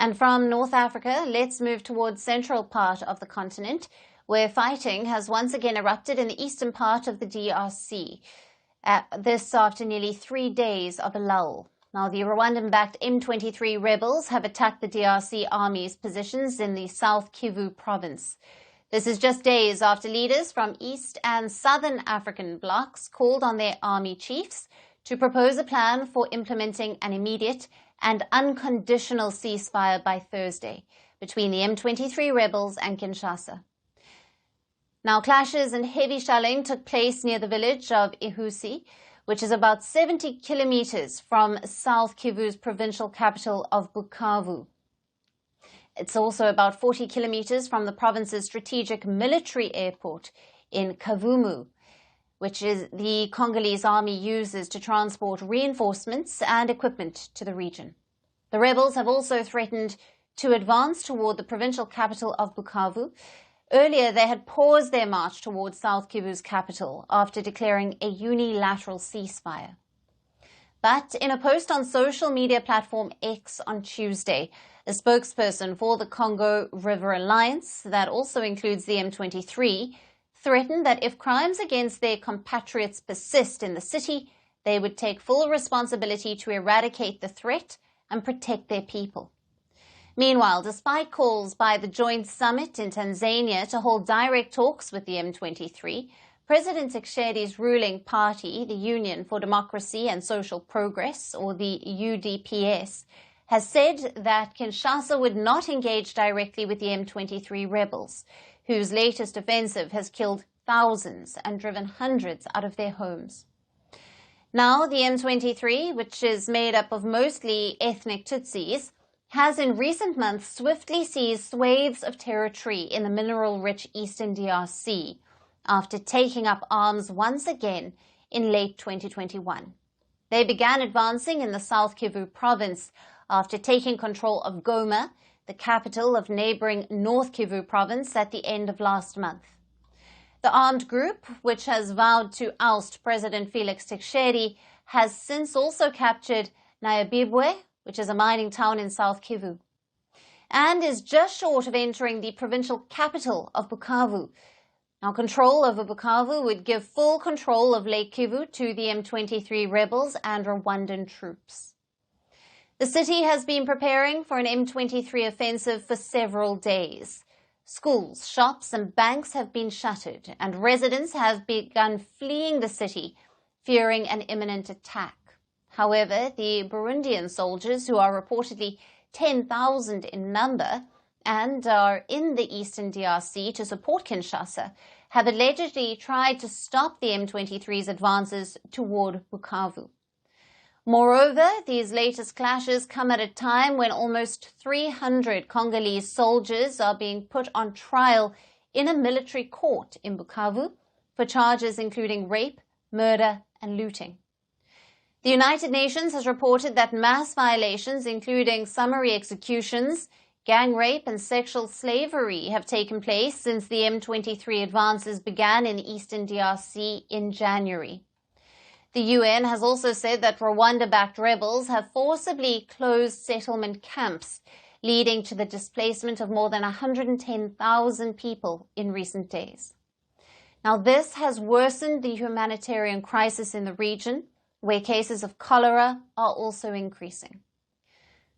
And from North Africa, let's move towards central part of the continent, where fighting has once again erupted in the eastern part of the DRC. This after nearly 3 days of a lull. Now, the Rwandan-backed M23 Rebels have attacked the DRC Army's positions in the South Kivu province. This is just days after leaders from East and Southern African blocs called on their army chiefs to propose a plan for implementing an immediate and unconditional ceasefire by Thursday between the M23 rebels and Kinshasa. Now, clashes and heavy shelling took place near the village of Ihusi, which is about 70 kilometers from South Kivu's provincial capital of Bukavu. It's also about 40 kilometers from the province's strategic military airport in Kavumu, which is the Congolese army uses to transport reinforcements and equipment to the region. The rebels have also threatened to advance toward the provincial capital of Bukavu. Earlier, they had paused their march towards South Kivu's capital after declaring a unilateral ceasefire. But in a post on social media platform X on Tuesday, a spokesperson for the Congo River Alliance, that also includes the M23, threatened that if crimes against their compatriots persist in the city, they would take full responsibility to eradicate the threat and protect their people. Meanwhile, despite calls by the joint summit in Tanzania to hold direct talks with the M23, President Tshisekedi's ruling party, the Union for Democracy and Social Progress, or the UDPS, has said that Kinshasa would not engage directly with the M23 rebels, whose latest offensive has killed thousands and driven hundreds out of their homes. Now, the M23, which is made up of mostly ethnic Tutsis, has in recent months swiftly seized swathes of territory in the mineral-rich Eastern DRC after taking up arms once again in late 2021. They began advancing in the South Kivu province after taking control of Goma, the capital of neighboring North Kivu province, at the end of last month. The armed group, which has vowed to oust President Felix Tshisekedi, has since also captured Nyabibwe, which is a mining town in South Kivu, and is just short of entering the provincial capital of Bukavu. Now, control over Bukavu would give full control of Lake Kivu to the M23 rebels and Rwandan troops. The city has been preparing for an M23 offensive for several days. Schools, shops and banks have been shuttered, and residents have begun fleeing the city, fearing an imminent attack. However, the Burundian soldiers, who are reportedly 10,000 in number and are in the Eastern DRC to support Kinshasa, have allegedly tried to stop the M23's advances toward Bukavu. Moreover, these latest clashes come at a time when almost 300 Congolese soldiers are being put on trial in a military court in Bukavu for charges including rape, murder and looting. The United Nations has reported that mass violations, including summary executions, gang rape and sexual slavery, have taken place since the M23 advances began in the Eastern DRC in January. The UN has also said that Rwanda-backed rebels have forcibly closed settlement camps, leading to the displacement of more than 110,000 people in recent days. Now, this has worsened the humanitarian crisis in the region, where cases of cholera are also increasing.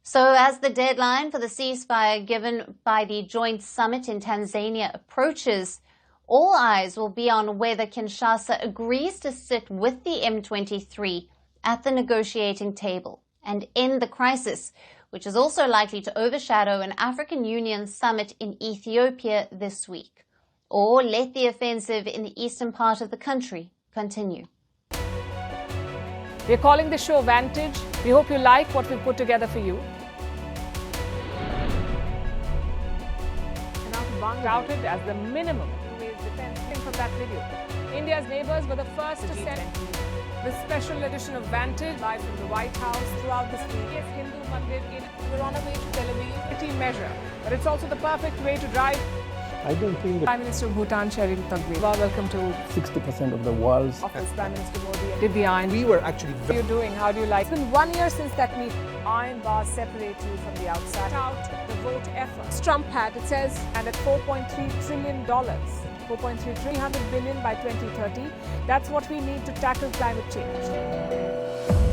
So as the deadline for the ceasefire given by the joint summit in Tanzania approaches, all eyes will be on whether Kinshasa agrees to sit with the M23 at the negotiating table and end the crisis, which is also likely to overshadow an African Union summit in Ethiopia this week, or let the offensive in the eastern part of the country continue. We're calling the show Vantage. We hope you like what we put together for you. Touted as the minimum defense from that video. India's neighbors were the first to send the special edition of Vantage live from the White House throughout this week. Yes, Hindu Mandir, we're on our way to Tel Aviv. Measure, but it's also the perfect way to drive I don't think that Prime Minister of Bhutan, Sherin Tagwe. Welcome to 60% of the world's office, Prime Minister Modi. Divyan, We were actually how are you doing? How do you like? It's been 1 year since that meeting. Iron bars separate you from the outside. Out the vote effort. Trump had, it says, and at $4.3 trillion. 300 billion by 2030. That's what we need to tackle climate change.